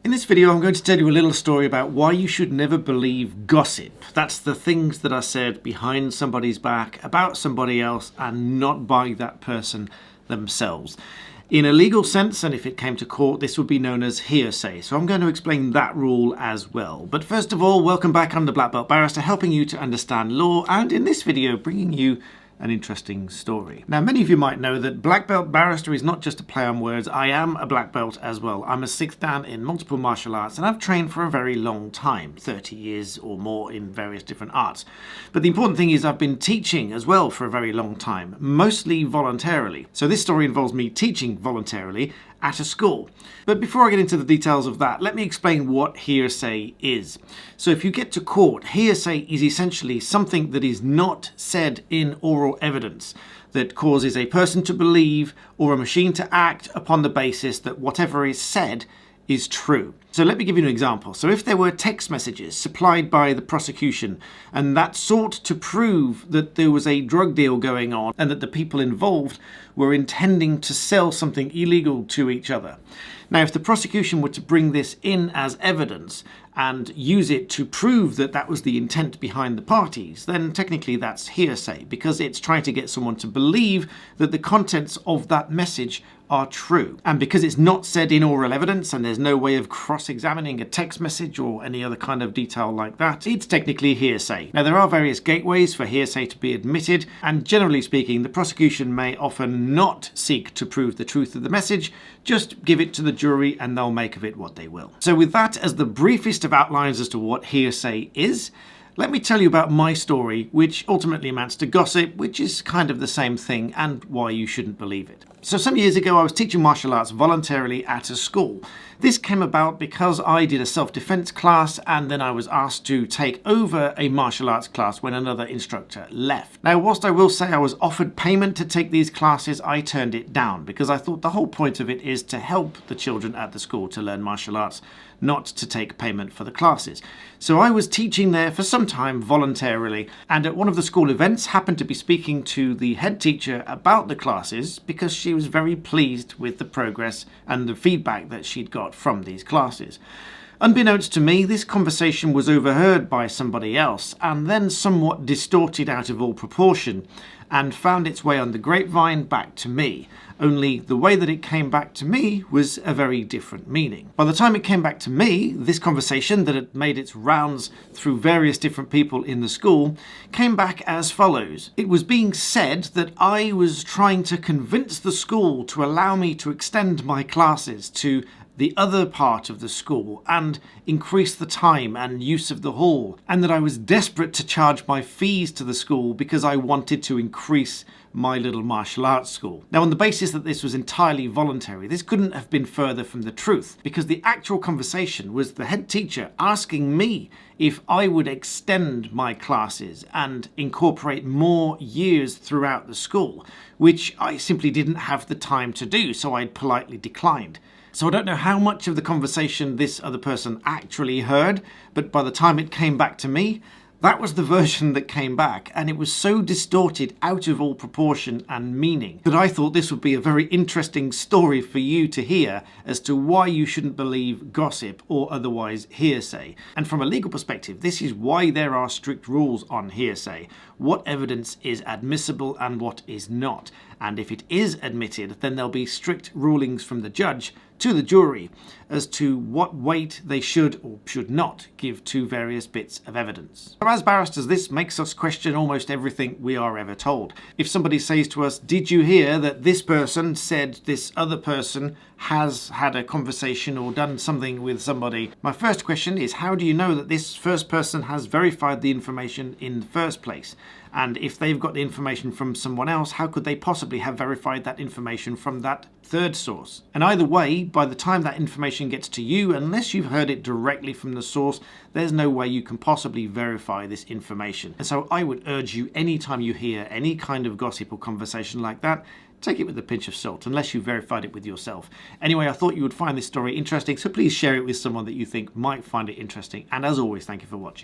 In this video, I'm going to tell you a little story about why you should never believe gossip. That's the things that are said behind somebody's back about somebody else and not by that person themselves. In a legal sense, and if it came to court, this would be known as hearsay. So I'm going to explain that rule as well. But first of all, welcome back. I'm the Black Belt Barrister, helping you to understand law, and in this video, bringing you an interesting story. Now, many of you might know that Black Belt Barrister is not just a play on words. I am a black belt as well. I'm a 6th Dan in multiple martial arts, and I've trained for a very long time, 30 years or more in various different arts. But the important thing is I've been teaching as well for a very long time, mostly voluntarily. So this story involves me teaching voluntarily at a school. But before I get into the details of that, let me explain what hearsay is. So if you get to court, hearsay is essentially something that is not said in oral evidence that causes a person to believe or a machine to act upon the basis that whatever is said is true. So let me give you an example. So if there were text messages supplied by the prosecution and that sought to prove that there was a drug deal going on and that the people involved were intending to sell something illegal to each other. Now, if the prosecution were to bring this in as evidence and use it to prove that that was the intent behind the parties, then technically that's hearsay because it's trying to get someone to believe that the contents of that message are true. And because it's not said in oral evidence and there's no way of cross-examining a text message or any other kind of detail like that, it's technically hearsay. Now, there are various gateways for hearsay to be admitted, and generally speaking, the prosecution may often not seek to prove the truth of the message, just give it to the jury and they'll make of it what they will. So with that as the briefest of outlines as to what hearsay is, let me tell you about my story, which ultimately amounts to gossip, which is kind of the same thing, and why you shouldn't believe it. So some years ago, I was teaching martial arts voluntarily at a school. This came about because I did a self-defense class, and then I was asked to take over a martial arts class when another instructor left. Now, whilst I will say I was offered payment to take these classes, I turned it down because I thought the whole point of it is to help the children at the school to learn martial arts, not to take payment for the classes. So I was teaching there for some time voluntarily, and at one of the school events happened to be speaking to the head teacher about the classes because she was very pleased with the progress and the feedback that she'd got from these classes. Unbeknownst to me, this conversation was overheard by somebody else and then somewhat distorted out of all proportion and found its way on the grapevine back to me. Only the way that it came back to me was a very different meaning. By the time it came back to me, this conversation that had made its rounds through various different people in the school came back as follows. It was being said that I was trying to convince the school to allow me to extend my classes to the other part of the school and increase the time and use of the hall, and that I was desperate to charge my fees to the school because I wanted to increase my little martial arts school. Now, on the basis that this was entirely voluntary, this couldn't have been further from the truth, because the actual conversation was the head teacher asking me if I would extend my classes and incorporate more years throughout the school, which I simply didn't have the time to do, so I'd politely declined. So I don't know how much of the conversation this other person actually heard, but by the time it came back to me, that was the version that came back, and it was so distorted out of all proportion and meaning that I thought this would be a very interesting story for you to hear as to why you shouldn't believe gossip or otherwise hearsay. And from a legal perspective, this is why there are strict rules on hearsay. What evidence is admissible and what is not. And if it is admitted, then there'll be strict rulings from the judge to the jury as to what weight they should or should not give to various bits of evidence. So as barristers, this makes us question almost everything we are ever told. If somebody says to us, "Did you hear that this person said this other person has had a conversation or done something with somebody?" My first question is, how do you know that this first person has verified the information in the first place? And if they've got the information from someone else, how could they possibly have verified that information from that third source? And either way, by the time that information gets to you, unless you've heard it directly from the source, there's no way you can possibly verify this information. And so I would urge you, anytime you hear any kind of gossip or conversation like that, take it with a pinch of salt, unless you verified it with yourself. Anyway, I thought you would find this story interesting, so please share it with someone that you think might find it interesting. And as always, thank you for watching.